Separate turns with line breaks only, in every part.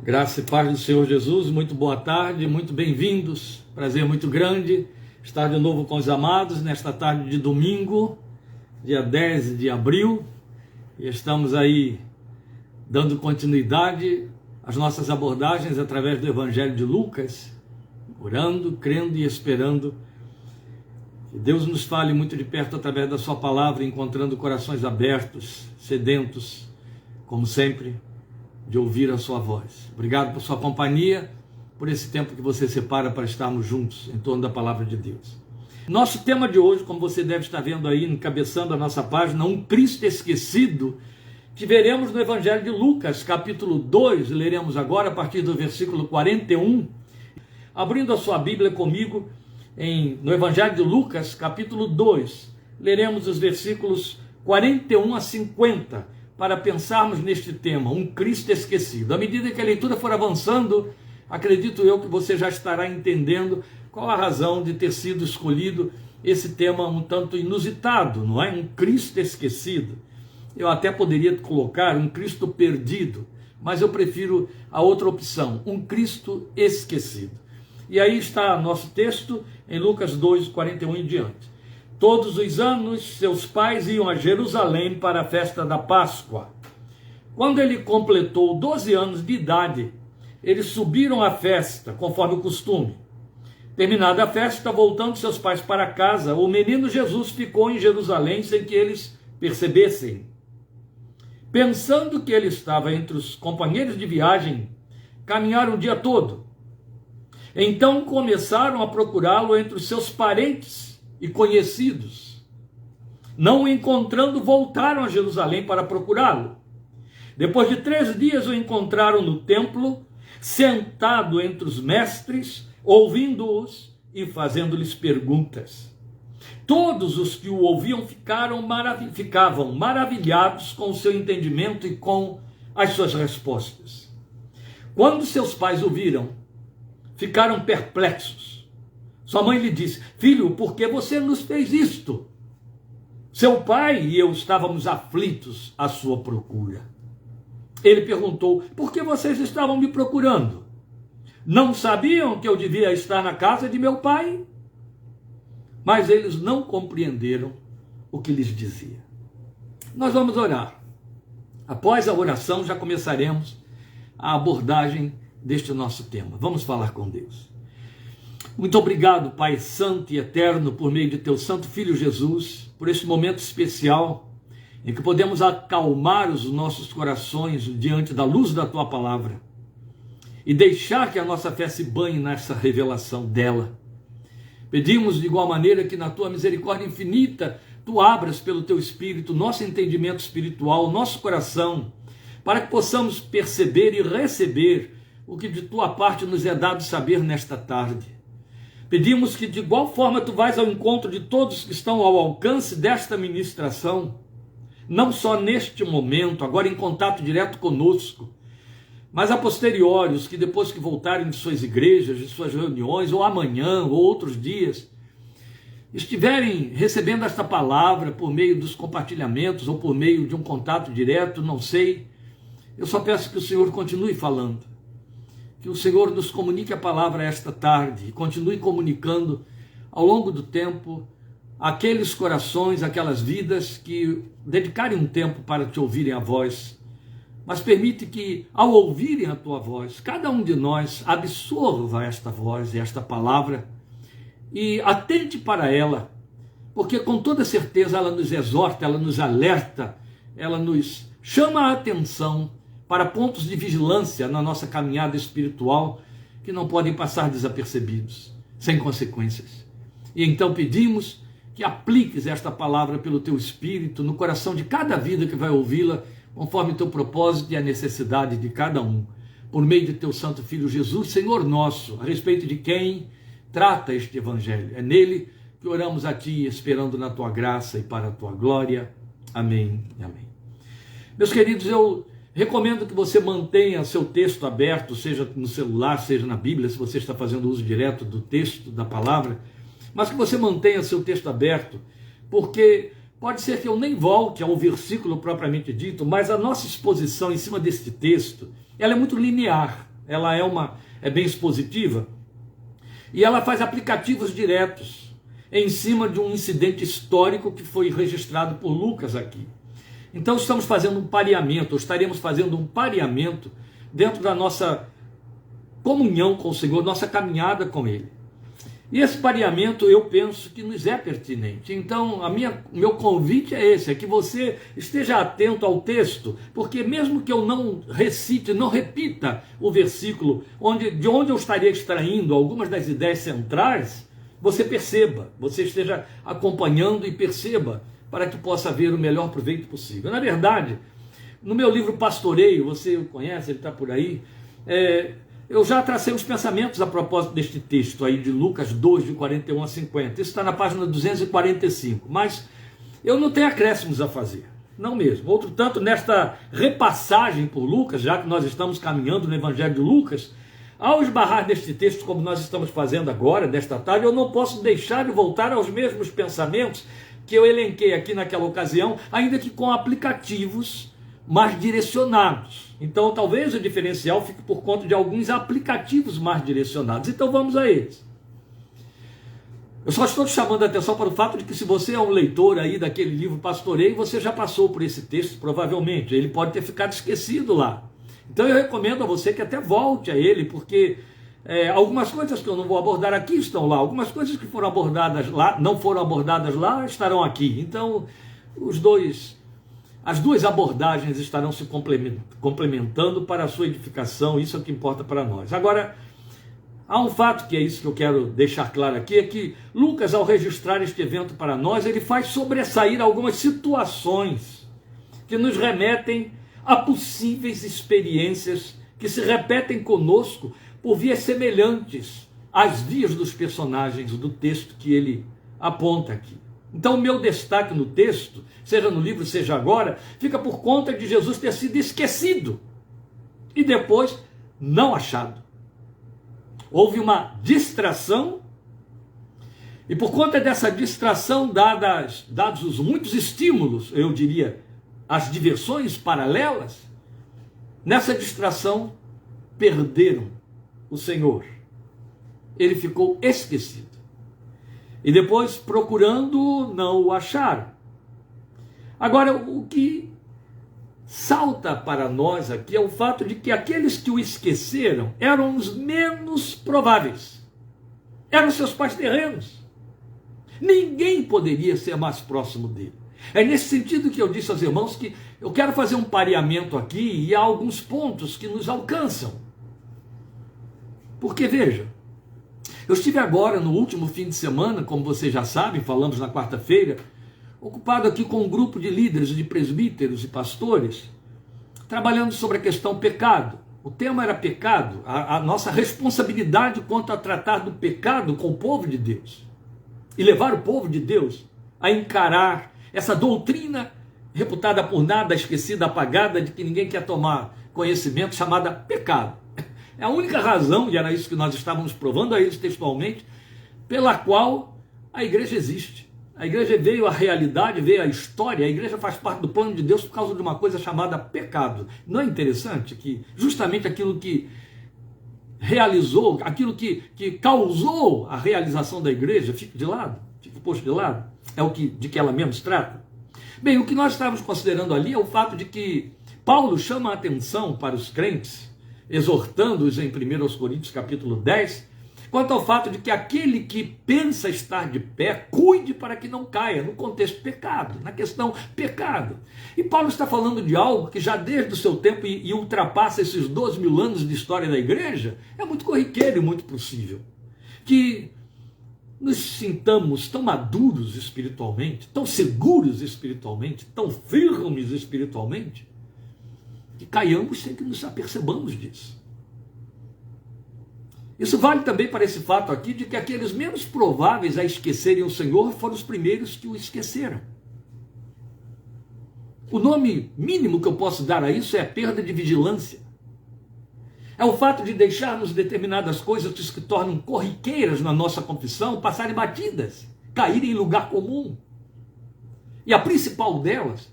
Graça e paz do Senhor Jesus, muito boa tarde, muito bem-vindos. Prazer muito grande estar de novo com os amados nesta tarde de domingo, dia 10 de abril. E estamos aí dando continuidade às nossas abordagens através do Evangelho de Lucas, orando, crendo e esperando que Deus nos fale muito de perto através da sua palavra, encontrando corações abertos, sedentos, como sempre, de ouvir a sua voz. Obrigado por sua companhia, por esse tempo que você separa para estarmos juntos em torno da palavra de Deus. Nosso tema de hoje, como você deve estar vendo aí, encabeçando a nossa página, um Cristo esquecido, que veremos no Evangelho de Lucas, capítulo 2, leremos agora a partir do versículo 41. Abrindo a sua Bíblia comigo, no Evangelho de Lucas, capítulo 2, leremos os versículos 41 a 50, para pensarmos neste tema, um Cristo esquecido. À medida que a leitura for avançando, acredito eu que você já estará entendendo qual a razão de ter sido escolhido esse tema um tanto inusitado, não é? Um Cristo esquecido. Eu até poderia colocar um Cristo perdido, mas eu prefiro a outra opção, um Cristo esquecido. E aí está nosso texto em Lucas 2, 41 em diante. Todos os anos, seus pais iam a Jerusalém para a festa da Páscoa. Quando ele completou 12 anos de idade, eles subiram à festa, conforme o costume. Terminada a festa, voltando seus pais para casa, o menino Jesus ficou em Jerusalém sem que eles percebessem. Pensando que ele estava entre os companheiros de viagem, caminharam o dia todo. Então começaram a procurá-lo entre os seus parentes e conhecidos. Não o encontrando, voltaram a Jerusalém para procurá-lo. Depois de 3 dias o encontraram no templo, sentado entre os mestres, ouvindo-os e fazendo-lhes perguntas. Todos os que o ouviam ficavam maravilhados com o seu entendimento e com as suas respostas. Quando seus pais o viram, ficaram perplexos. Sua mãe lhe disse: filho, por que você nos fez isto? Seu pai e eu estávamos aflitos à sua procura. Ele perguntou: por que vocês estavam me procurando? Não sabiam que eu devia estar na casa de meu pai? Mas eles não compreenderam o que lhes dizia. Nós vamos orar. Após a oração já começaremos a abordagem deste nosso tema. Vamos falar com Deus. Muito obrigado, Pai Santo e Eterno, por meio de Teu Santo Filho Jesus, por este momento especial em que podemos acalmar os nossos corações diante da luz da Tua Palavra e deixar que a nossa fé se banhe nessa revelação dela. Pedimos de igual maneira que na Tua misericórdia infinita Tu abras pelo Teu Espírito nosso entendimento espiritual, nosso coração, para que possamos perceber e receber o que de Tua parte nos é dado saber nesta tarde. Pedimos que de igual forma Tu vais ao encontro de todos que estão ao alcance desta ministração, não só neste momento, agora em contato direto conosco, mas a posteriori, os que depois que voltarem de suas igrejas, de suas reuniões, ou amanhã, ou outros dias, estiverem recebendo esta palavra por meio dos compartilhamentos, ou por meio de um contato direto, não sei, eu só peço que o Senhor continue falando. Que o Senhor nos comunique a palavra esta tarde e continue comunicando ao longo do tempo aqueles corações, aquelas vidas que dedicarem um tempo para te ouvirem a voz. Mas permite que, ao ouvirem a tua voz, cada um de nós absorva esta voz e esta palavra e atente para ela, porque com toda certeza ela nos exorta, ela nos alerta, ela nos chama a atenção para pontos de vigilância na nossa caminhada espiritual que não podem passar desapercebidos, sem consequências. E então pedimos que apliques esta palavra pelo Teu Espírito no coração de cada vida que vai ouvi-la, conforme o Teu propósito e a necessidade de cada um, por meio de Teu Santo Filho Jesus, Senhor nosso, a respeito de quem trata este Evangelho. É nele que oramos a Ti, esperando na Tua graça e para a Tua glória. Amém e amém. Meus queridos, eu recomendo que você mantenha seu texto aberto, seja no celular, seja na Bíblia, se você está fazendo uso direto do texto, da palavra, mas que você mantenha seu texto aberto, porque pode ser que eu nem volte ao versículo propriamente dito, mas a nossa exposição em cima deste texto, ela é muito linear, ela é bem expositiva, e ela faz aplicativos diretos em cima de um incidente histórico que foi registrado por Lucas aqui. Então estamos fazendo um pareamento, ou estaremos fazendo um pareamento dentro da nossa comunhão com o Senhor, nossa caminhada com Ele. E esse pareamento eu penso que nos é pertinente. Então o meu convite é esse, é que você esteja atento ao texto, porque mesmo que eu não recite, não repita o versículo de onde eu estaria extraindo algumas das ideias centrais, você perceba, você esteja acompanhando e perceba, para que possa haver o melhor proveito possível. Na verdade, no meu livro Pastoreio, você o conhece, ele está por aí, eu já tracei os pensamentos a propósito deste texto aí de Lucas 2, de 41 a 50. Isso está na página 245, mas eu não tenho acréscimos a fazer, não mesmo. Outro tanto, nesta repassagem por Lucas, já que nós estamos caminhando no Evangelho de Lucas, ao esbarrar neste texto, como nós estamos fazendo agora, desta tarde, eu não posso deixar de voltar aos mesmos pensamentos que eu elenquei aqui naquela ocasião, ainda que com aplicativos mais direcionados. Então talvez o diferencial fique por conta de alguns aplicativos mais direcionados. Então vamos a eles. Eu só estou te chamando a atenção para o fato de que se você é um leitor aí daquele livro Pastoreio, você já passou por esse texto, provavelmente. Ele pode ter ficado esquecido lá. Então eu recomendo a você que até volte a ele, porque algumas coisas que eu não vou abordar aqui estão lá. Algumas coisas que foram abordadas lá, não foram abordadas lá, estarão aqui. Então as duas abordagens estarão se complementando para a sua edificação, isso é o que importa para nós. Agora, há um fato que é isso que eu quero deixar claro aqui, é que Lucas, ao registrar este evento para nós, ele faz sobressair algumas situações que nos remetem a possíveis experiências que se repetem conosco por vias semelhantes às vias dos personagens do texto que ele aponta aqui. Então o meu destaque no texto, seja no livro, seja agora, fica por conta de Jesus ter sido esquecido e depois não achado. Houve uma distração, e por conta dessa distração, dados os muitos estímulos, eu diria, as diversões paralelas, nessa distração perderam o Senhor. Ele ficou esquecido. E depois, procurando, não o acharam. Agora, o que salta para nós aqui é o fato de que aqueles que o esqueceram eram os menos prováveis. Eram seus pais terrenos. Ninguém poderia ser mais próximo dele. É nesse sentido que eu disse aos irmãos que eu quero fazer um pareamento aqui e há alguns pontos que nos alcançam. Porque, veja, eu estive agora no último fim de semana, como vocês já sabem, falamos na quarta-feira, ocupado aqui com um grupo de líderes, de presbíteros e pastores, trabalhando sobre a questão pecado. O tema era pecado, a nossa responsabilidade quanto a tratar do pecado com o povo de Deus. E levar o povo de Deus a encarar essa doutrina reputada por nada, esquecida, apagada, de que ninguém quer tomar conhecimento, chamada pecado. É a única razão, e era isso que nós estávamos provando a eles textualmente, pela qual a igreja existe. A igreja veio à realidade, veio à história, a igreja faz parte do plano de Deus por causa de uma coisa chamada pecado. Não é interessante que justamente aquilo que realizou, aquilo que causou a realização da igreja, fique de lado, fique posto de lado, é de que ela mesmo se trata? Bem, o que nós estávamos considerando ali é o fato de que Paulo chama a atenção para os crentes, exortando-os em 1 Coríntios capítulo 10, quanto ao fato de que aquele que pensa estar de pé, cuide para que não caia, no contexto pecado, na questão pecado. E Paulo está falando de algo que já desde o seu tempo e ultrapassa esses 12.000 anos de história da igreja, é muito corriqueiro e muito possível. Que nos sintamos tão maduros espiritualmente, tão seguros espiritualmente, tão firmes espiritualmente, que caiamos sem que nos apercebamos disso. Isso vale também para esse fato aqui de que aqueles menos prováveis a esquecerem o Senhor foram os primeiros que o esqueceram. O nome mínimo que eu posso dar a isso é perda de vigilância. É o fato de deixarmos determinadas coisas que se tornam corriqueiras na nossa confissão passarem batidas, caírem em lugar comum. E a principal delas,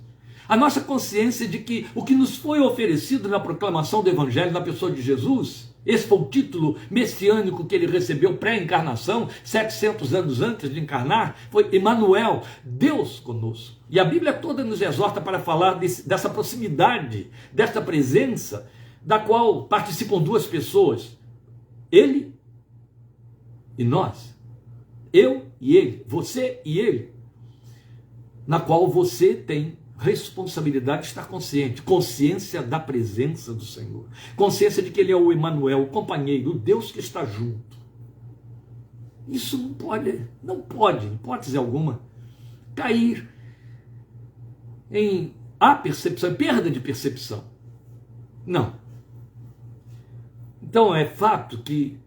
A nossa consciência de que o que nos foi oferecido na proclamação do Evangelho na pessoa de Jesus, esse foi o título messiânico que ele recebeu pré-encarnação, 700 anos antes de encarnar, foi Emanuel, Deus conosco. E a Bíblia toda nos exorta para falar dessa proximidade, desta presença, da qual participam duas pessoas, ele e nós. Eu e ele, você e ele, na qual você tem responsabilidade de estar consciente, consciência da presença do Senhor, consciência de que ele é o Emanuel, o companheiro, o Deus que está junto. Isso não pode, em hipótese alguma, cair em apercepção, perda de percepção. Não. Então é fato que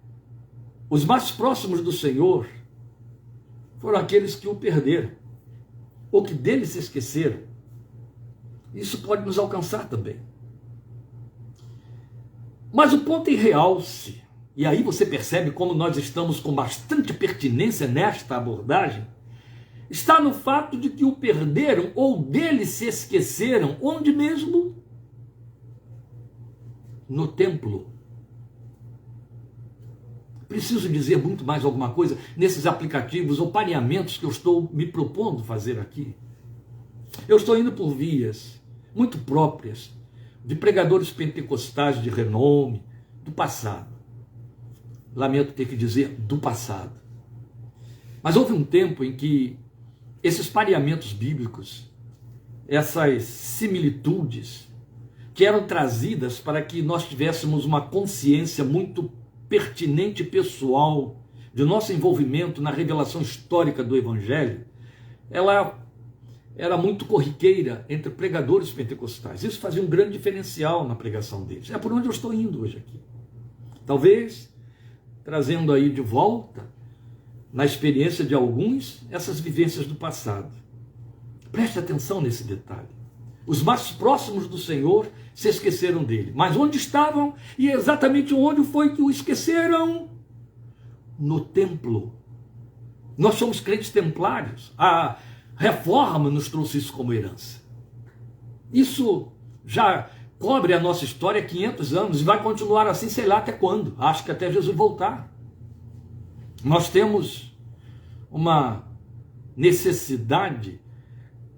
os mais próximos do Senhor foram aqueles que o perderam, ou que dele se esqueceram. Isso pode nos alcançar também. Mas o ponto em realce, e aí você percebe como nós estamos com bastante pertinência nesta abordagem, está no fato de que o perderam ou dele se esqueceram, onde mesmo? No templo. Preciso dizer muito mais alguma coisa nesses aplicativos ou pareamentos que eu estou me propondo fazer aqui. Eu estou indo por vias muito próprias de pregadores pentecostais de renome do passado. Lamento ter que dizer do passado. Mas houve um tempo em que esses pareamentos bíblicos, essas similitudes, que eram trazidas para que nós tivéssemos uma consciência muito pertinente e pessoal de nosso envolvimento na revelação histórica do Evangelho, ela era muito corriqueira entre pregadores pentecostais. Isso fazia um grande diferencial na pregação deles. É por onde eu estou indo hoje aqui. Talvez trazendo aí de volta, na experiência de alguns, essas vivências do passado. Preste atenção nesse detalhe. Os mais próximos do Senhor se esqueceram dele. Mas onde estavam? E exatamente onde foi que o esqueceram? No templo. Nós somos crentes templários. A Reforma nos trouxe isso como herança. Isso já cobre a nossa história há 500 anos e vai continuar assim, sei lá até quando. Acho que até Jesus voltar. Nós temos uma necessidade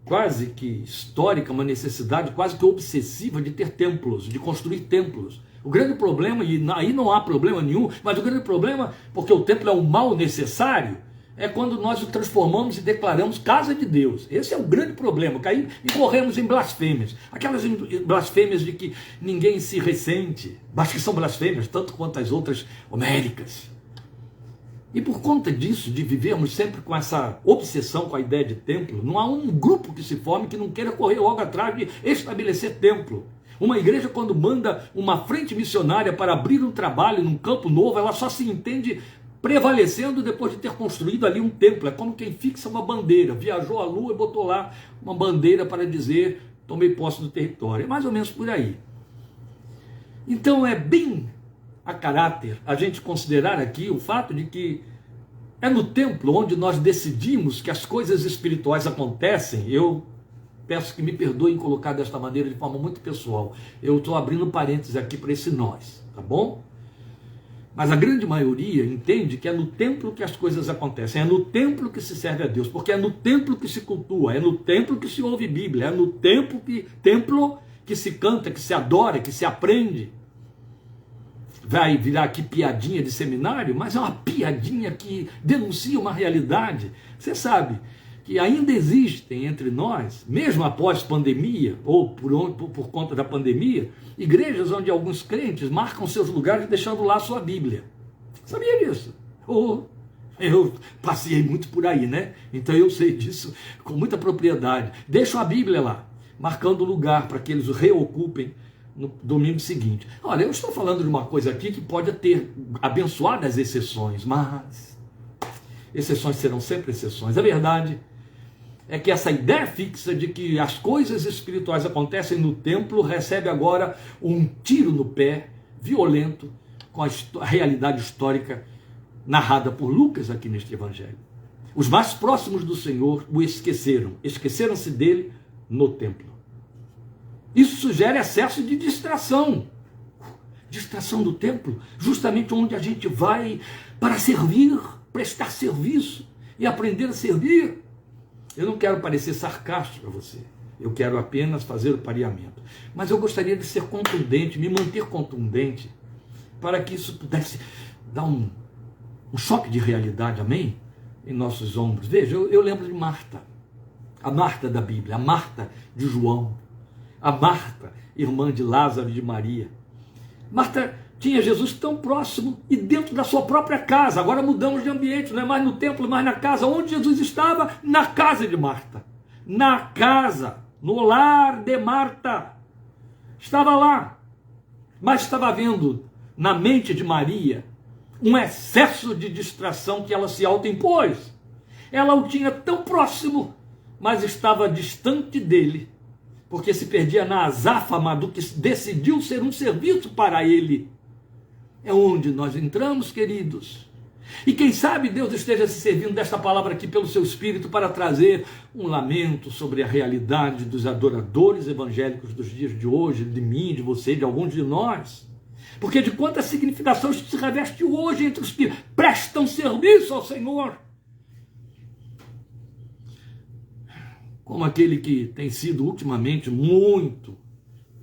quase que histórica, uma necessidade quase que obsessiva de ter templos, de construir templos. O grande problema, e aí não há problema nenhum, mas o grande problema, porque o templo é um mal necessário, é quando nós o transformamos e declaramos casa de Deus. Esse é o grande problema, que aí incorremos em blasfêmias. Aquelas blasfêmias de que ninguém se ressente, mas que são blasfêmias, tanto quanto as outras homéricas. E por conta disso, de vivermos sempre com essa obsessão com a ideia de templo, não há um grupo que se forme que não queira correr logo atrás de estabelecer templo. Uma igreja, quando manda uma frente missionária para abrir um trabalho num campo novo, ela só se entende prevalecendo depois de ter construído ali um templo. É como quem fixa uma bandeira, viajou à lua e botou lá uma bandeira para dizer, tomei posse do território. É mais ou menos por aí. Então é bem a caráter a gente considerar aqui o fato de que é no templo onde nós decidimos que as coisas espirituais acontecem. Eu peço que me perdoem colocar desta maneira de forma muito pessoal. Eu estou abrindo parênteses aqui para esse nós, tá bom? Mas a grande maioria entende que é no templo que as coisas acontecem, é no templo que se serve a Deus, porque é no templo que se cultua, é no templo que se ouve Bíblia, é no templo que se canta, que se adora, que se aprende. Vai virar aqui piadinha de seminário, mas é uma piadinha que denuncia uma realidade. Você sabe que ainda existem entre nós, mesmo após pandemia, ou por conta da pandemia, igrejas onde alguns crentes marcam seus lugares deixando lá a sua Bíblia. Sabia disso? Eu passei muito por aí, né? Então eu sei disso com muita propriedade. Deixam a Bíblia lá, marcando o lugar para que eles o reocupem no domingo seguinte. Olha, eu estou falando de uma coisa aqui que pode ter abençoadas exceções, mas exceções serão sempre exceções. A verdade é que essa ideia fixa de que as coisas espirituais acontecem no templo recebe agora um tiro no pé violento com a realidade histórica narrada por Lucas aqui neste evangelho. Os mais próximos do Senhor o esqueceram. Esqueceram-se dele no templo. Isso sugere excesso de distração. Distração do templo, justamente onde a gente vai para servir, prestar serviço e aprender a servir. Eu não quero parecer sarcástico para você. Eu quero apenas fazer o pareamento. Mas eu gostaria de ser contundente, me manter contundente, para que isso pudesse dar um choque de realidade, amém? Em nossos ombros. Veja, eu lembro de Marta, a Marta da Bíblia, a Marta de João, a Marta, irmã de Lázaro e de Maria. Marta tinha Jesus tão próximo e dentro da sua própria casa. Agora mudamos de ambiente, não é mais no templo, mas na casa. Onde Jesus estava? Na casa de Marta. Na casa, no lar de Marta. Estava lá. Mas estava havendo na mente de Maria um excesso de distração que ela se autoimpôs. Ela o tinha tão próximo, mas estava distante dele, porque se perdia na azáfama do que decidiu ser um serviço para ele. É onde nós entramos, queridos. E quem sabe Deus esteja se servindo desta palavra aqui pelo seu Espírito para trazer um lamento sobre a realidade dos adoradores evangélicos dos dias de hoje, de mim, de você, de alguns de nós. Porque de quanta significação isso se reveste hoje entre os que prestam serviço ao Senhor. Como aquele que tem sido ultimamente muito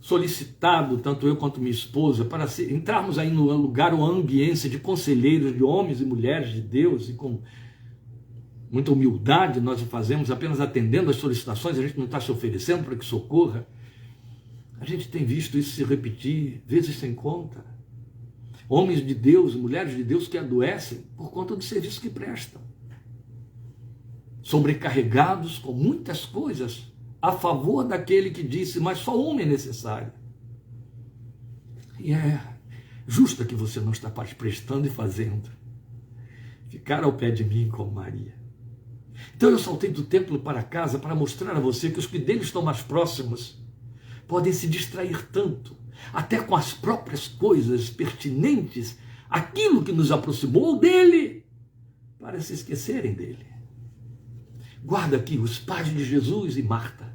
solicitado, tanto eu quanto minha esposa, para entrarmos aí no lugar ou ambiência de conselheiros, de homens e mulheres de Deus, e com muita humildade nós o fazemos, apenas atendendo às solicitações, a gente não está se oferecendo para que socorra. A gente tem visto isso se repetir, vezes sem conta. Homens de Deus, mulheres de Deus que adoecem por conta do serviço que prestam. Sobrecarregados com muitas coisas a favor daquele que disse, mas só uma é necessária. E é justo que você não está prestando e fazendo. Ficar ao pé de mim como Maria. Então eu saltei do templo para casa para mostrar a você que os que dele estão mais próximos podem se distrair tanto, até com as próprias coisas pertinentes, aquilo que nos aproximou dele, para se esquecerem dele. Guarda aqui os pais de Jesus e Marta.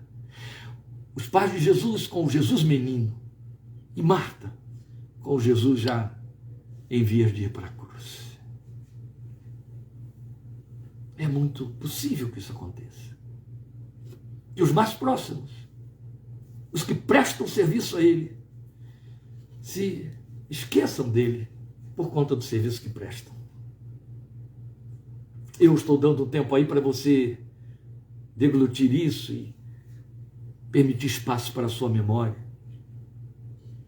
Os pais de Jesus com o Jesus menino. E Marta com o Jesus já em vias de ir para a cruz. É muito possível que isso aconteça. E os mais próximos, os que prestam serviço a ele, se esqueçam dele por conta do serviço que prestam. Eu estou dando um tempo aí para você deglutir isso e permitir espaço para a sua memória.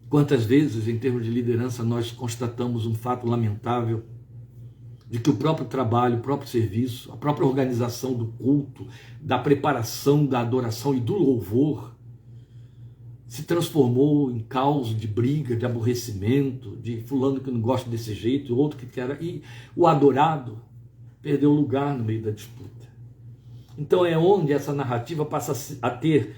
Quantas vezes, em termos de liderança, nós constatamos um fato lamentável de que o próprio trabalho, o próprio serviço, a própria organização do culto, da preparação, da adoração e do louvor se transformou em causa de briga, de aborrecimento, de fulano que não gosta desse jeito, outro que quer, e o adorado perdeu lugar no meio da disputa. Então é onde essa narrativa passa a ter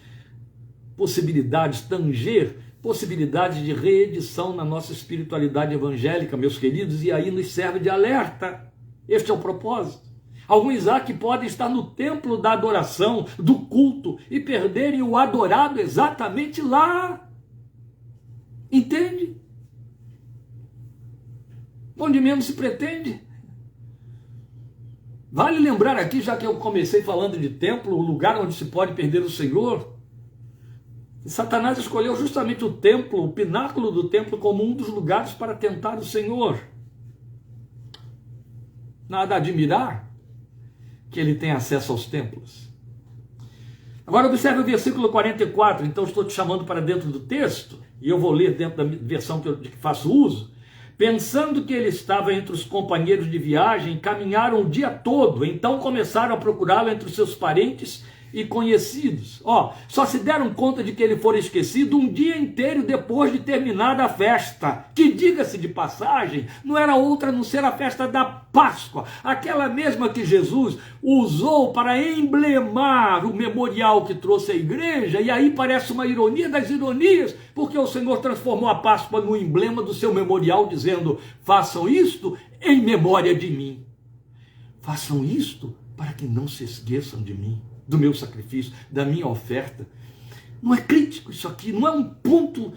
possibilidades, tanger possibilidades de reedição na nossa espiritualidade evangélica, meus queridos, e aí nos serve de alerta. Este é o propósito. Alguns há que podem estar no templo da adoração, do culto, e perderem o adorado exatamente lá. Entende? Onde mesmo se pretende. Vale lembrar aqui, já que eu comecei falando de templo, o lugar onde se pode perder o Senhor. Satanás escolheu justamente o templo, o pináculo do templo, como um dos lugares para tentar o Senhor. Nada a admirar que ele tenha acesso aos templos. Agora observe o versículo 44, então estou te chamando para dentro do texto, e eu vou ler dentro da versão de que faço uso. Pensando que ele estava entre os companheiros de viagem, caminharam o dia todo, então começaram a procurá-lo entre os seus parentes e conhecidos. Só se deram conta de que ele fora esquecido um dia inteiro depois de terminada a festa, que, diga-se de passagem, não era outra a não ser a festa da Páscoa, aquela mesma que Jesus usou para emblemar o memorial que trouxe a igreja. E aí parece uma ironia das ironias, porque o Senhor transformou a Páscoa no emblema do seu memorial, dizendo: façam isto em memória de mim. Façam isto para que não se esqueçam de mim, do meu sacrifício, da minha oferta. Não é crítico isso aqui, não é um ponto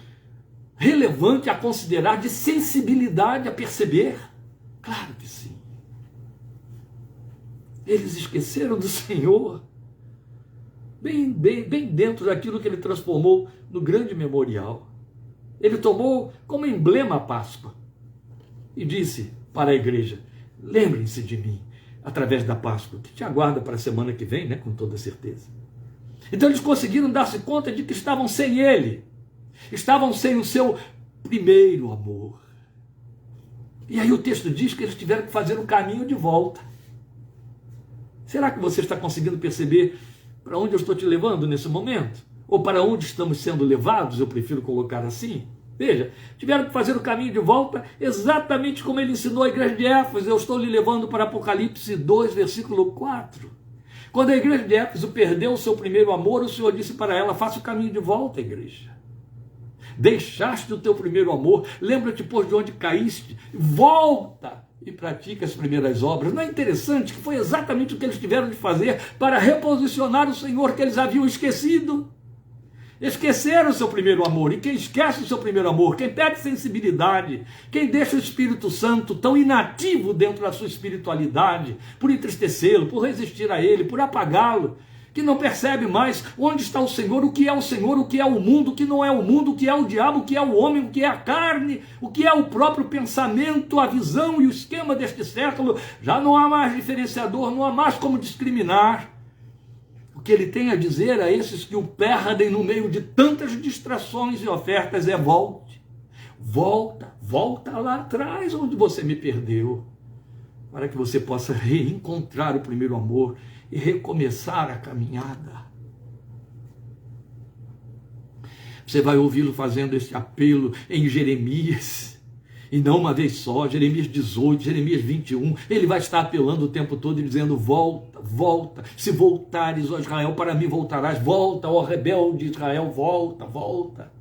relevante a considerar, de sensibilidade a perceber? Claro que sim. Eles esqueceram do Senhor, bem dentro daquilo que ele transformou no grande memorial. Ele tomou como emblema a Páscoa e disse para a igreja: lembrem-se de mim através da Páscoa, que te aguarda para a semana que vem, né, com toda certeza. Então eles conseguiram dar-se conta de que estavam sem ele, estavam sem o seu primeiro amor. E aí o texto diz que eles tiveram que fazer um caminho de volta. Será que você está conseguindo perceber para onde eu estou te levando nesse momento? Ou para onde estamos sendo levados, eu prefiro colocar assim? Veja, tiveram que fazer o caminho de volta exatamente como ele ensinou a igreja de Éfeso. Eu estou lhe levando para Apocalipse 2, versículo 4. Quando a igreja de Éfeso perdeu o seu primeiro amor, o Senhor disse para ela: faça o caminho de volta, igreja. Deixaste o teu primeiro amor, lembra-te, pois, de onde caíste, volta e pratica as primeiras obras. Não é interessante que foi exatamente o que eles tiveram de fazer para reposicionar o Senhor que eles haviam esquecido? Esqueceram o seu primeiro amor. E quem esquece o seu primeiro amor, quem perde sensibilidade, quem deixa o Espírito Santo tão inativo dentro da sua espiritualidade, por entristecê-lo, por resistir a ele, por apagá-lo, que não percebe mais onde está o Senhor, o que é o mundo, o que não é o mundo, o que é o diabo, o que é o homem, o que é a carne, o que é o próprio pensamento, a visão e o esquema deste século. Já não há mais diferenciador, não há mais como discriminar. O que ele tem a dizer a esses que o perdem no meio de tantas distrações e ofertas é: volte, volta lá atrás onde você me perdeu, para que você possa reencontrar o primeiro amor e recomeçar a caminhada. Você vai ouvi-lo fazendo esse apelo em Jeremias, e não uma vez só, Jeremias 18, Jeremias 21, ele vai estar apelando o tempo todo e dizendo: volta, se voltares, ó Israel, para mim voltarás, volta, ó rebelde Israel, volta.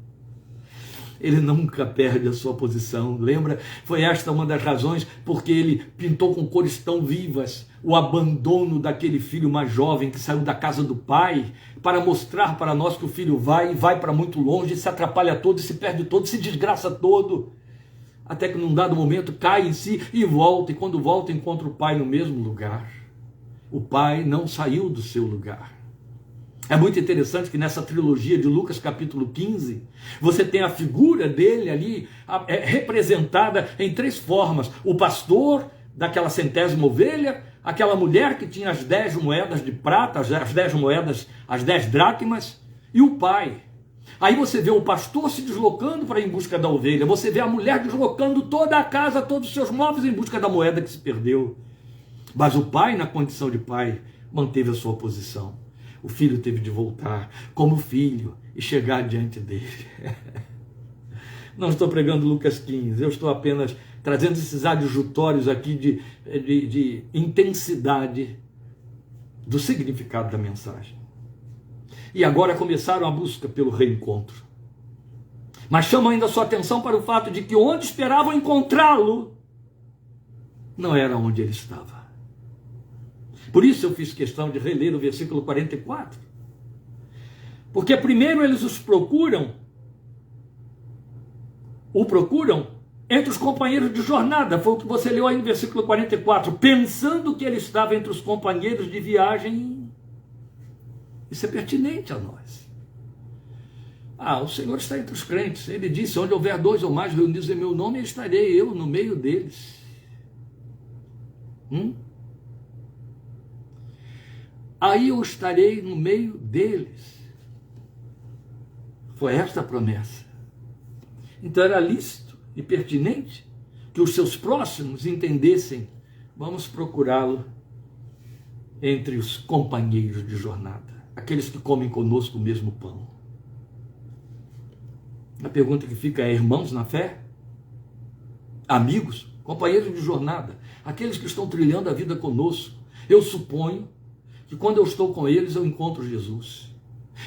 Ele nunca perde a sua posição, lembra? Foi esta uma das razões porque ele pintou com cores tão vivas o abandono daquele filho mais jovem que saiu da casa do pai, para mostrar para nós que o filho vai para muito longe, se atrapalha todo, se perde todo, se desgraça todo, até que num dado momento cai em si e volta, e quando volta encontra o pai no mesmo lugar. O pai não saiu do seu lugar. É muito interessante que nessa trilogia de Lucas capítulo 15, você tem a figura dele ali representada em 3 formas: o pastor daquela 100ª ovelha, aquela mulher que tinha as 10 moedas de prata, as 10 moedas, as 10 dracmas, e o pai. Aí você vê o pastor se deslocando para ir em busca da ovelha, você vê a mulher deslocando toda a casa, todos os seus móveis em busca da moeda que se perdeu. Mas o pai, na condição de pai, manteve a sua posição. O filho teve de voltar como filho e chegar diante dele. Não estou pregando Lucas 15, eu estou apenas trazendo esses adjutórios aqui de intensidade do significado da mensagem. E agora começaram a busca pelo reencontro. Mas chamam ainda a sua atenção para o fato de que onde esperavam encontrá-lo, não era onde ele estava. Por isso eu fiz questão de reler o versículo 44. Porque primeiro eles o procuram entre os companheiros de jornada. Foi o que você leu aí no versículo 44. Pensando que ele estava entre os companheiros de viagem. Isso é pertinente a nós. O Senhor está entre os crentes. Ele disse: onde houver 2 ou mais reunidos em meu nome, estarei eu no meio deles. Aí eu estarei no meio deles. Foi esta a promessa. Então era lícito e pertinente que os seus próximos entendessem: vamos procurá-lo entre os companheiros de jornada, aqueles que comem conosco o mesmo pão. A pergunta que fica é: irmãos na fé? Amigos? Companheiros de jornada? Aqueles que estão trilhando a vida conosco? Eu suponho que quando eu estou com eles eu encontro Jesus.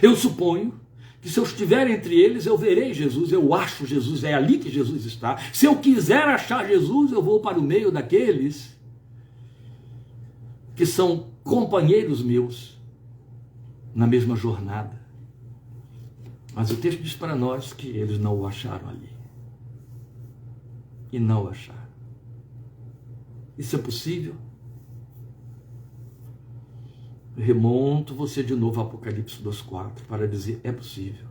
Eu suponho que se eu estiver entre eles eu verei Jesus, eu acho Jesus, é ali que Jesus está. Se eu quiser achar Jesus, eu vou para o meio daqueles que são companheiros meus na mesma jornada. Mas o texto diz para nós que eles não o acharam ali. E não o acharam. Isso é possível? Remonto você de novo ao Apocalipse 2:4 para dizer, é possível.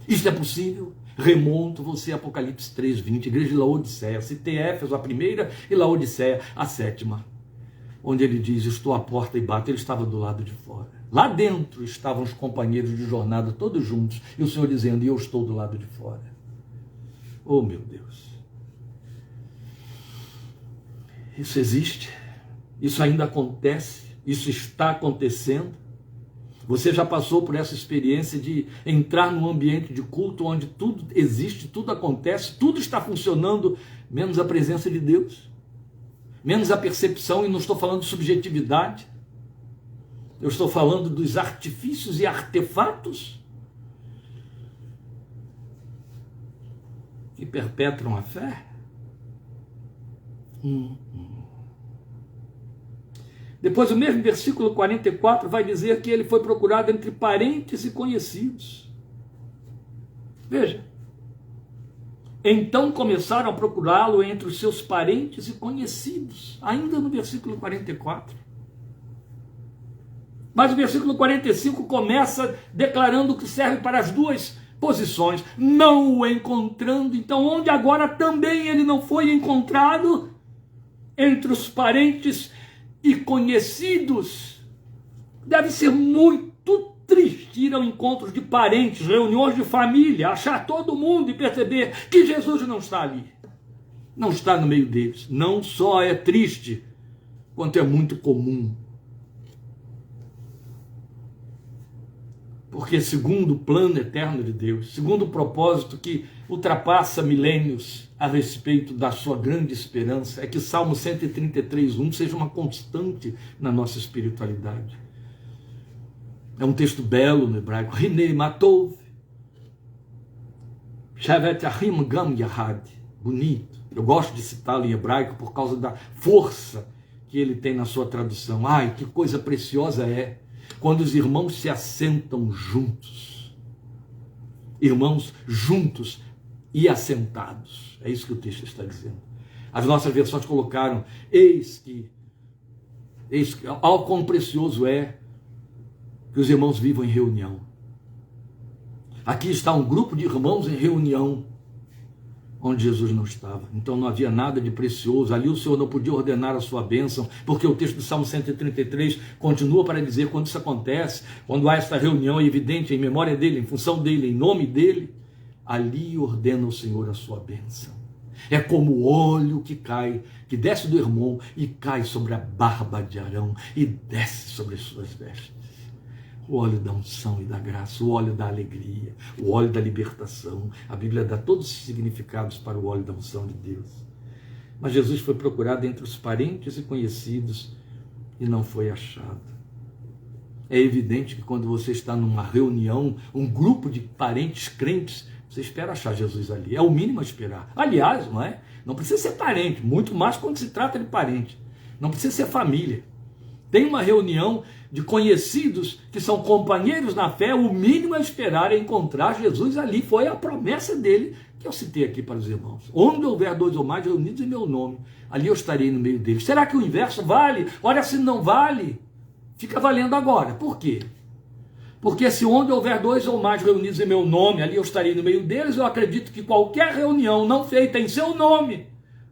Isso é possível? Remonto você a Apocalipse 3:20, igreja de Laodiceia. Citei Éfeso, a primeira, e Laodiceia, a sétima. Onde ele diz, estou à porta e bato. Ele estava do lado de fora. Lá dentro estavam os companheiros de jornada, todos juntos. E o Senhor dizendo, e eu estou do lado de fora. Oh, meu Deus. Isso existe. Isso ainda acontece. Isso está acontecendo. Você já passou por essa experiência de entrar num ambiente de culto onde tudo existe, tudo acontece, tudo está funcionando, menos a presença de Deus, menos a percepção, e não estou falando de subjetividade, eu estou falando dos artifícios e artefatos que perpetram a fé. Depois o mesmo versículo 44 vai dizer que ele foi procurado entre parentes e conhecidos. Veja. Então começaram a procurá-lo entre os seus parentes e conhecidos. Ainda no versículo 44. Mas o versículo 45 começa declarando que serve para as duas posições. Não o encontrando. Então onde agora também ele não foi encontrado? Entre os parentes e conhecidos. Deve ser muito triste ir ao encontro de parentes, reuniões de família, achar todo mundo e perceber que Jesus não está ali, não está no meio deles. Não só é triste, quanto é muito comum. Porque segundo o plano eterno de Deus, segundo o propósito que ultrapassa milênios a respeito da sua grande esperança, é que Salmo 133:1 seja uma constante na nossa espiritualidade. É um texto belo no hebraico. Hinei matov, shavet ahim gam yahad. Bonito. Eu gosto de citá-lo em hebraico por causa da força que ele tem na sua tradução. Ai, que coisa preciosa é quando os irmãos se assentam juntos. Irmãos juntos e assentados. É isso que o texto está dizendo. As nossas versões colocaram, eis que, ao quão precioso é que os irmãos vivam em reunião. Aqui está um grupo de irmãos em reunião, onde Jesus não estava. Então não havia nada de precioso. Ali o Senhor não podia ordenar a sua bênção, porque o texto do Salmo 133 continua para dizer, quando isso acontece, quando há essa reunião evidente em memória dele, em função dele, em nome dele, ali ordena o Senhor a sua bênção. É como o óleo que cai, que desce do Hermon e cai sobre a barba de Arão e desce sobre as suas vestes. O óleo da unção e da graça, o óleo da alegria, o óleo da libertação. A Bíblia dá todos os significados para o óleo da unção de Deus. Mas Jesus foi procurado entre os parentes e conhecidos e não foi achado. É evidente que quando você está numa reunião, um grupo de parentes crentes, você espera achar Jesus ali. É o mínimo a esperar. Aliás, não é? Não precisa ser parente, muito mais quando se trata de parente. Não precisa ser família. Tem uma reunião de conhecidos que são companheiros na fé, o mínimo a esperar é encontrar Jesus ali. Foi a promessa dele que eu citei aqui para os irmãos. Onde houver dois ou mais reunidos em meu nome, ali eu estarei no meio deles. Será que o inverso vale? Olha, se não vale, fica valendo agora. Por quê? Porque se onde houver dois ou mais reunidos em meu nome, ali eu estarei no meio deles, eu acredito que qualquer reunião não feita em seu nome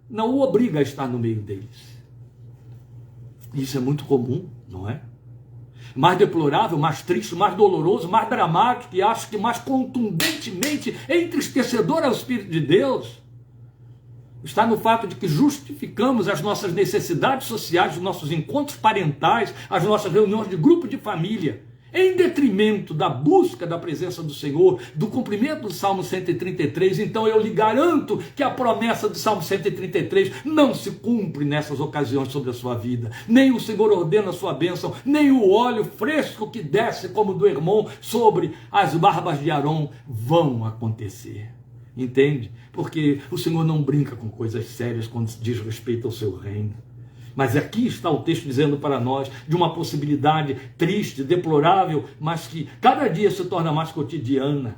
não o obriga a estar no meio deles. Isso é muito comum, não é? Mais deplorável, mais triste, mais doloroso, mais dramático e acho que mais contundentemente entristecedor ao Espírito de Deus está no fato de que justificamos as nossas necessidades sociais, os nossos encontros parentais, as nossas reuniões de grupo de família, em detrimento da busca da presença do Senhor, do cumprimento do Salmo 133, então eu lhe garanto que a promessa do Salmo 133 não se cumpre nessas ocasiões sobre a sua vida. Nem o Senhor ordena a sua bênção, nem o óleo fresco que desce como do Hermon sobre as barbas de Arão vão acontecer. Entende? Porque o Senhor não brinca com coisas sérias quando se diz respeito ao seu reino. Mas aqui está o texto dizendo para nós de uma possibilidade triste, deplorável, mas que cada dia se torna mais cotidiana.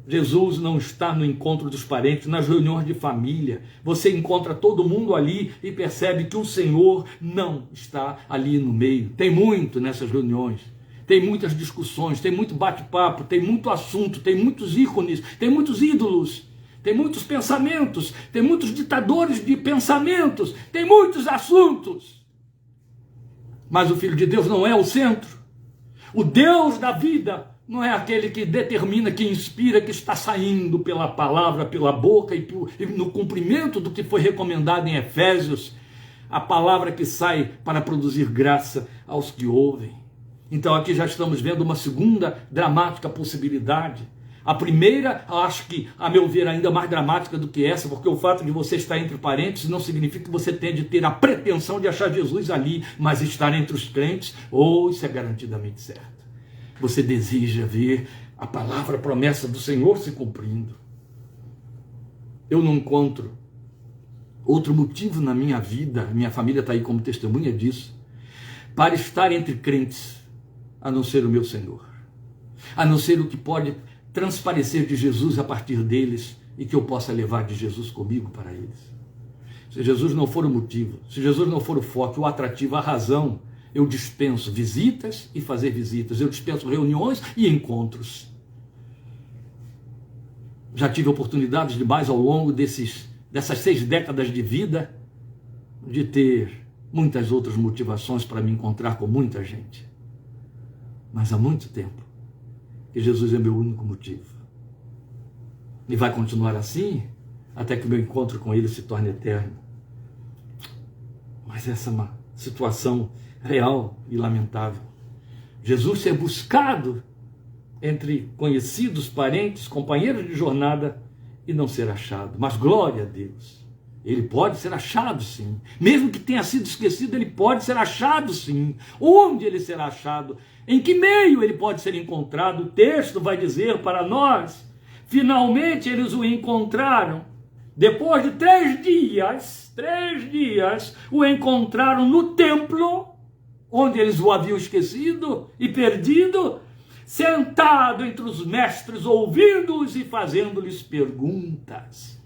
Jesus não está no encontro dos parentes, nas reuniões de família. Você encontra todo mundo ali e percebe que o Senhor não está ali no meio. Tem muito nessas reuniões, tem muitas discussões, tem muito bate-papo, tem muito assunto, tem muitos ícones, tem muitos ídolos, tem muitos pensamentos, tem muitos ditadores de pensamentos, tem muitos assuntos. Mas o Filho de Deus não é o centro. O Deus da vida não é aquele que determina, que inspira, que está saindo pela palavra, pela boca e no cumprimento do que foi recomendado em Efésios, a palavra que sai para produzir graça aos que ouvem. Então aqui já estamos vendo uma segunda dramática possibilidade. A primeira, acho que, a meu ver, ainda mais dramática do que essa, porque o fato de você estar entre parentes não significa que você tenha de ter a pretensão de achar Jesus ali, mas estar entre os crentes, isso é garantidamente certo. Você deseja ver a palavra, a promessa do Senhor se cumprindo. Eu não encontro outro motivo na minha vida, minha família está aí como testemunha disso, para estar entre crentes, a não ser o meu Senhor, a não ser o que pode transparecer de Jesus a partir deles e que eu possa levar de Jesus comigo para eles. Se Jesus não for o motivo, se Jesus não for o foco, o atrativo, a razão, eu dispenso visitas e fazer visitas, eu dispenso reuniões e encontros. Já tive oportunidades demais ao longo dessas 6 décadas de vida de ter muitas outras motivações para me encontrar com muita gente. Mas há muito tempo que Jesus é meu único motivo. E vai continuar assim até que o meu encontro com Ele se torne eterno. Mas essa é uma situação real e lamentável. Jesus ser buscado entre conhecidos, parentes, companheiros de jornada e não ser achado. Mas glória a Deus, ele pode ser achado sim. Mesmo que tenha sido esquecido, ele pode ser achado sim. Onde ele será achado? Em que meio ele pode ser encontrado? O texto vai dizer para nós, finalmente eles o encontraram. Depois de 3 dias, o encontraram no templo, onde eles o haviam esquecido e perdido, sentado entre os mestres, ouvindo-os e fazendo-lhes perguntas.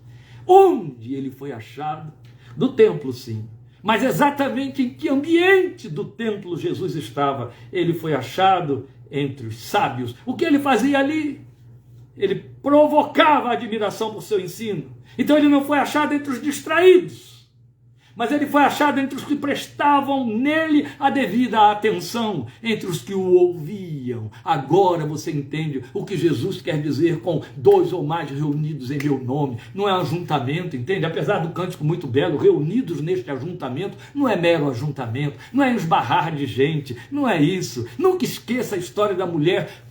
Onde ele foi achado? Do templo, sim. Mas exatamente em que ambiente do templo Jesus estava? Ele foi achado entre os sábios. O que ele fazia ali? Ele provocava a admiração por seu ensino. Então ele não foi achado entre os distraídos, mas ele foi achado entre os que prestavam nele a devida atenção, entre os que o ouviam. Agora você entende o que Jesus quer dizer com 2 ou mais reunidos em meu nome. Não é ajuntamento, entende? Apesar do cântico muito belo, reunidos neste ajuntamento, não é mero ajuntamento, não é esbarrar de gente, não é isso. Nunca esqueça a história da mulher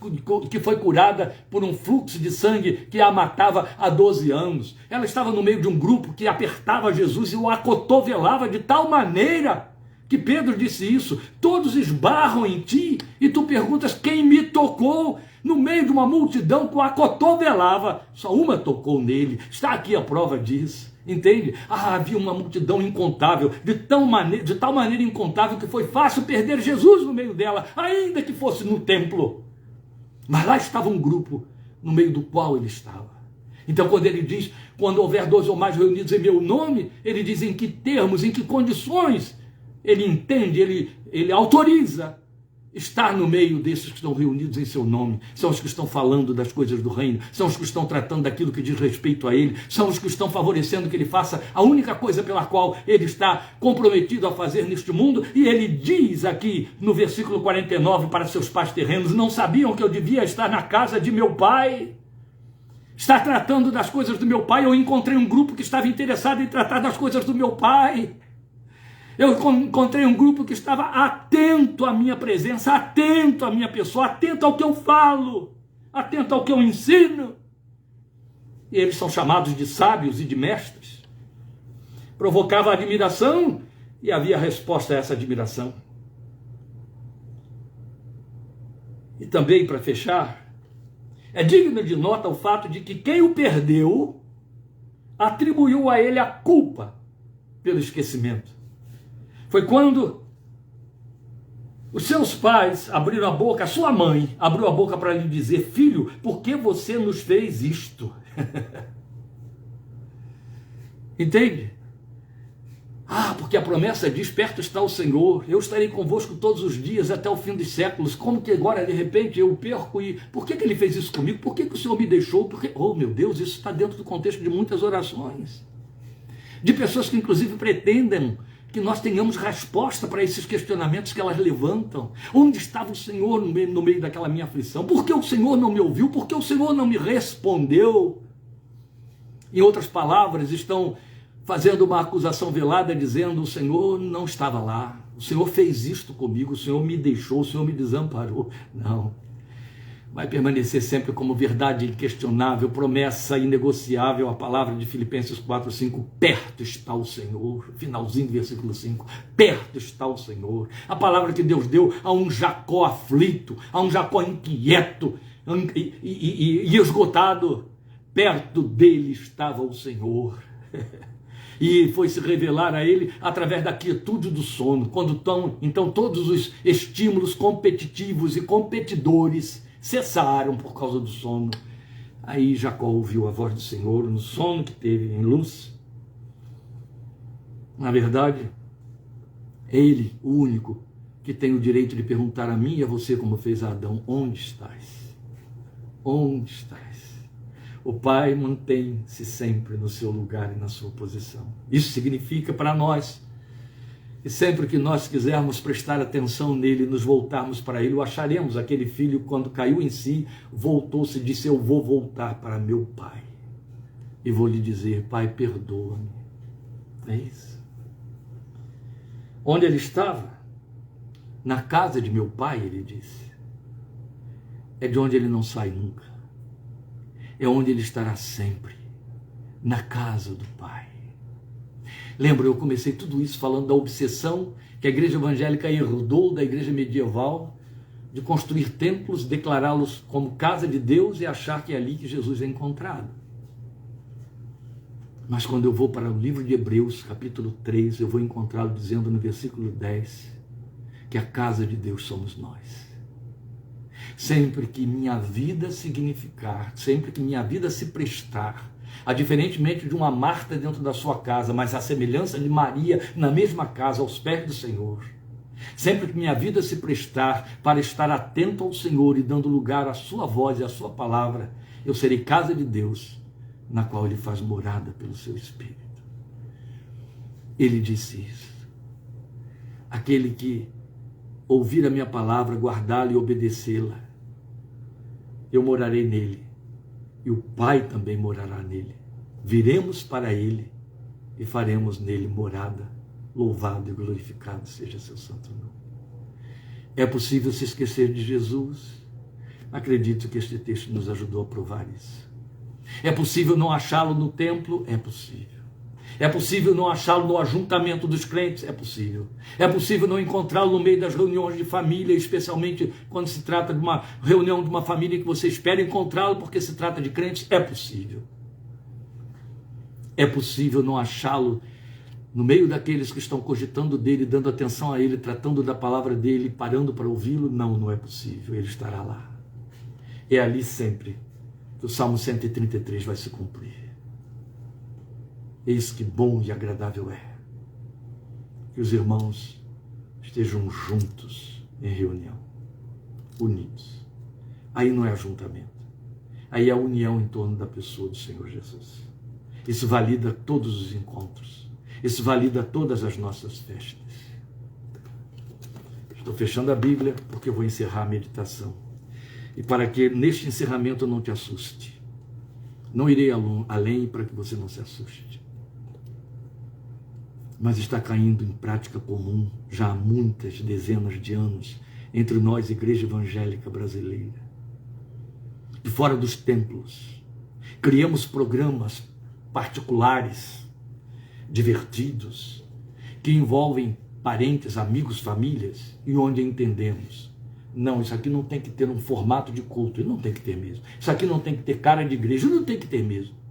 que foi curada por um fluxo de sangue que a matava há 12 anos. Ela estava no meio de um grupo que apertava Jesus e o acotovelava de tal maneira que Pedro disse isso: todos esbarram em ti e tu perguntas quem me tocou. No meio de uma multidão que o acotovelava, só uma tocou nele. Está aqui a prova disso, entende? Havia uma multidão incontável, de tal maneira incontável que foi fácil perder Jesus no meio dela, ainda que fosse no templo. Mas lá estava um grupo no meio do qual ele estava. Então quando ele diz, quando houver 2 ou mais reunidos em meu nome, ele diz em que termos, em que condições, ele entende, ele autoriza estar no meio desses que estão reunidos em seu nome. São os que estão falando das coisas do reino, são os que estão tratando daquilo que diz respeito a ele, são os que estão favorecendo que ele faça a única coisa pela qual ele está comprometido a fazer neste mundo. E ele diz aqui no versículo 49 para seus pais terrenos: não sabiam que eu devia estar na casa de meu pai? Está tratando das coisas do meu pai. Eu encontrei um grupo que estava interessado em tratar das coisas do meu pai. Eu encontrei um grupo que estava atento à minha presença, atento à minha pessoa, atento ao que eu falo, atento ao que eu ensino. E eles são chamados de sábios e de mestres. Provocava admiração e havia resposta a essa admiração. E também, para fechar, é digno de nota o fato de que quem o perdeu atribuiu a ele a culpa pelo esquecimento. Foi quando Os seus pais abriram a boca, a sua mãe abriu a boca para lhe dizer: filho, por que você nos fez isto? Entende? Ah, porque a promessa diz: perto está o Senhor, eu estarei convosco todos os dias até o fim dos séculos. Como que agora de repente eu perco? E por que ele fez isso comigo? Por que o Senhor me deixou? Porque, oh meu Deus, isso está dentro do contexto de muitas orações, de pessoas que inclusive pretendem que nós tenhamos resposta para esses questionamentos que elas levantam. Onde estava o Senhor no meio daquela minha aflição? Por que o Senhor não me ouviu? Por que o Senhor não me respondeu? Em outras palavras, estão fazendo uma acusação velada, dizendo: o Senhor não estava lá, o Senhor fez isto comigo, o Senhor me deixou, o Senhor me desamparou. Não. Vai permanecer sempre como verdade inquestionável, promessa inegociável, a palavra de Filipenses 4:5, perto está o Senhor, finalzinho do versículo 5, perto está o Senhor. A palavra que Deus deu a um Jacó aflito, a um Jacó inquieto e esgotado, perto dele estava o Senhor. E foi se revelar a ele através da quietude do sono, então todos os estímulos competitivos e competidores cessaram por causa do sono. Aí Jacó ouviu a voz do Senhor no sono que teve em luz. Na verdade, é ele o único que tem o direito de perguntar a mim e a você, como fez a Adão: onde estás? Onde estás? O Pai mantém-se sempre no seu lugar e na sua posição. Isso significa para nós que sempre que nós quisermos prestar atenção nele, nos voltarmos para ele, o acharemos. Aquele filho, quando caiu em si, voltou-se e disse: eu vou voltar para meu pai e vou lhe dizer: Pai, perdoa-me. É isso. Onde ele estava? Na casa de meu pai, ele disse. É de onde ele não sai nunca. É onde ele estará sempre, na casa do Pai. Lembra, eu comecei tudo isso falando da obsessão que a igreja evangélica herdou da igreja medieval, de construir templos, declará-los como casa de Deus e achar que é ali que Jesus é encontrado. Mas quando eu vou para o livro de Hebreus, capítulo 3, eu vou encontrá-lo dizendo no versículo 10, que a casa de Deus somos nós. Sempre que minha vida significar, sempre que minha vida se prestar, a diferentemente de uma Marta dentro da sua casa, mas a semelhança de Maria na mesma casa, aos pés do Senhor, sempre que minha vida se prestar para estar atento ao Senhor e dando lugar à sua voz e à sua palavra, eu serei casa de Deus, na qual Ele faz morada pelo seu Espírito. Ele disse isso. Aquele que ouvir a minha palavra, guardá-la e obedecê-la, eu morarei nele, e o Pai também morará nele. Viremos para ele e faremos nele morada. Louvado e glorificado seja seu santo nome. É possível se esquecer de Jesus? Acredito que este texto nos ajudou a provar isso. É possível não achá-lo no templo? É possível. É possível não achá-lo no ajuntamento dos crentes? É possível. É possível não encontrá-lo no meio das reuniões de família, especialmente quando se trata de uma reunião de uma família que você espera encontrá-lo porque se trata de crentes? É possível. É possível não achá-lo no meio daqueles que estão cogitando dele, dando atenção a ele, tratando da palavra dele, parando para ouvi-lo? Não, não é possível. Ele estará lá. É ali sempre que o Salmo 133 vai se cumprir. Eis que bom e agradável é que os irmãos estejam juntos em reunião, unidos. Aí não é ajuntamento, aí é a união em torno da pessoa do Senhor Jesus. Isso valida todos os encontros, isso valida todas as nossas festas. Estou fechando a Bíblia porque eu vou encerrar a meditação. E para que neste encerramento eu não te assuste, não irei além para que você não se assuste. Mas está caindo em prática comum já há muitas dezenas de anos entre nós, igreja evangélica brasileira. De fora dos templos, criamos programas particulares, divertidos, que envolvem parentes, amigos, famílias, e onde entendemos: não, isso aqui não tem que ter um formato de culto, e não tem que ter mesmo. Isso aqui não tem que ter cara de igreja, não tem que ter mesmo.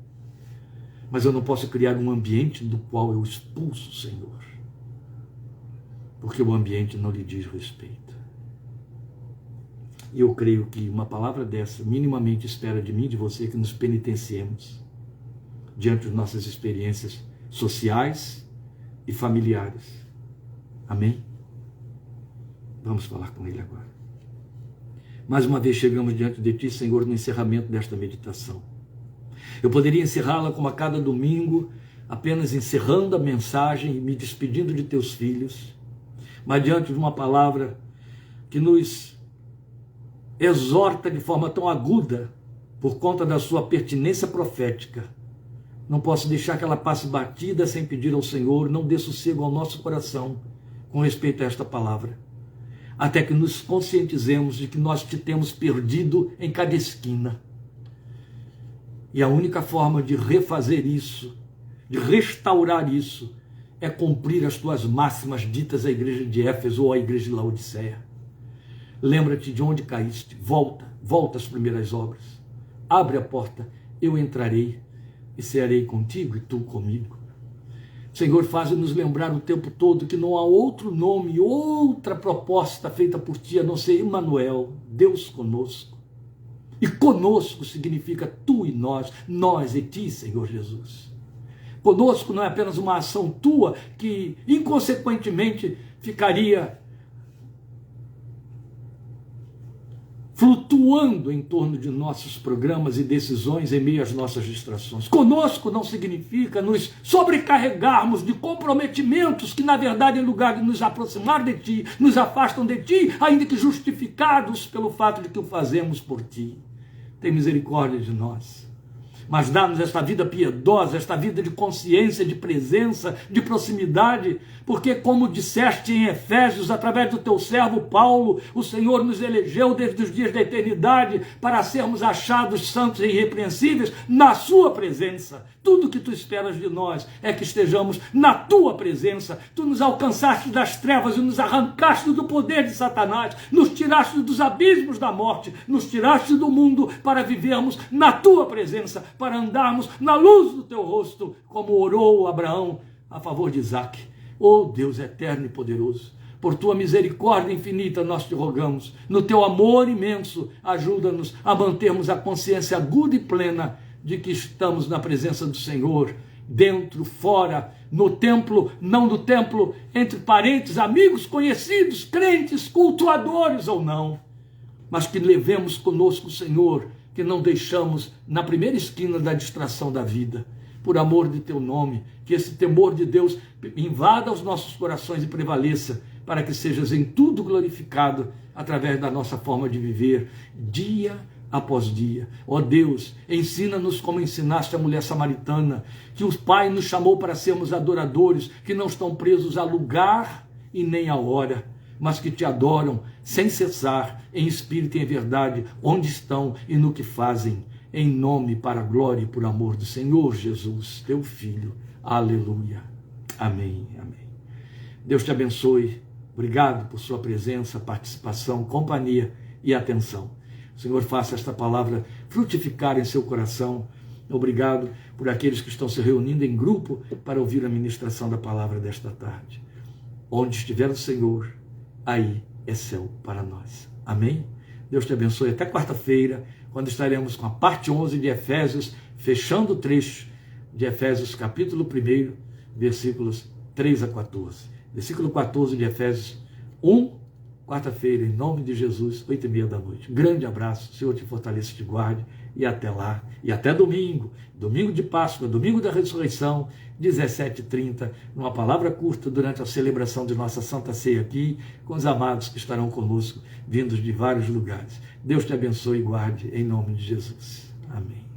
Mas eu não posso criar um ambiente do qual eu expulso o Senhor, porque o ambiente não lhe diz respeito. E eu creio que uma palavra dessa minimamente espera de mim e de você que nos penitenciemos diante de nossas experiências sociais e familiares. Amém? Vamos falar com Ele agora. Mais uma vez chegamos diante de Ti, Senhor, no encerramento desta meditação. Eu poderia encerrá-la como a cada domingo, apenas encerrando a mensagem e me despedindo de Teus filhos, mas diante de uma palavra que nos exorta de forma tão aguda, por conta da sua pertinência profética, não posso deixar que ela passe batida sem pedir ao Senhor, não dê sossego ao nosso coração com respeito a esta palavra, até que nos conscientizemos de que nós te temos perdido em cada esquina. E a única forma de refazer isso, de restaurar isso, é cumprir as tuas máximas ditas à igreja de Éfeso ou à igreja de Laodiceia. Lembra-te de onde caíste, volta às primeiras obras, abre a porta, eu entrarei e cearei contigo e tu comigo. Senhor, faz-nos lembrar o tempo todo que não há outro nome, outra proposta feita por Ti, a não ser Emmanuel, Deus conosco. E conosco significa Tu e nós e Ti, Senhor Jesus. Conosco não é apenas uma ação Tua que, inconsequentemente, ficaria flutuando em torno de nossos programas e decisões em meio às nossas distrações. Conosco não significa nos sobrecarregarmos de comprometimentos que, na verdade, em lugar de nos aproximar de Ti, nos afastam de Ti, ainda que justificados pelo fato de que o fazemos por Ti. Tem misericórdia de nós. Mas dá-nos esta vida piedosa, esta vida de consciência, de presença, de proximidade, porque, como disseste em Efésios, através do teu servo Paulo, o Senhor nos elegeu desde os dias da eternidade para sermos achados santos e irrepreensíveis na sua presença. Tudo que tu esperas de nós é que estejamos na tua presença. Tu nos alcançaste das trevas e nos arrancaste do poder de Satanás, nos tiraste dos abismos da morte, nos tiraste do mundo para vivermos na tua presença, para andarmos na luz do teu rosto, como orou Abraão a favor de Isaque. Oh Deus eterno e poderoso, por tua misericórdia infinita nós te rogamos, no teu amor imenso, ajuda-nos a mantermos a consciência aguda e plena de que estamos na presença do Senhor, dentro, fora, no templo, não no templo, entre parentes, amigos, conhecidos, crentes, cultuadores ou não, mas que levemos conosco o Senhor, que não deixamos na primeira esquina da distração da vida, por amor de teu nome, que esse temor de Deus invada os nossos corações e prevaleça, para que sejas em tudo glorificado através da nossa forma de viver, dia após dia. Ó Deus, ensina-nos como ensinaste a mulher samaritana, que o Pai nos chamou para sermos adoradores, que não estão presos a lugar e nem a hora, mas que te adoram sem cessar, em espírito e em verdade, onde estão e no que fazem, em nome, para a glória e por amor do Senhor Jesus, teu Filho. Aleluia. Amém. Amém. Deus te abençoe. Obrigado por sua presença, participação, companhia e atenção. O Senhor faça esta palavra frutificar em seu coração. Obrigado por aqueles que estão se reunindo em grupo para ouvir a ministração da palavra desta tarde. Onde estiver o Senhor, aí é céu para nós. Amém? Deus te abençoe. Até quarta-feira, quando estaremos com a parte 11 de Efésios, fechando o trecho de Efésios, capítulo 1, versículos 3 a 14. Versículo 14 de Efésios 1, quarta-feira, em nome de Jesus, 8h30 da noite. Um grande abraço, o Senhor te fortaleça e te guarde, e até lá, e até domingo, domingo de Páscoa, domingo da ressurreição, 17h30, numa palavra curta durante a celebração de nossa Santa Ceia aqui, com os amados que estarão conosco, vindos de vários lugares. Deus te abençoe e guarde, em nome de Jesus. Amém.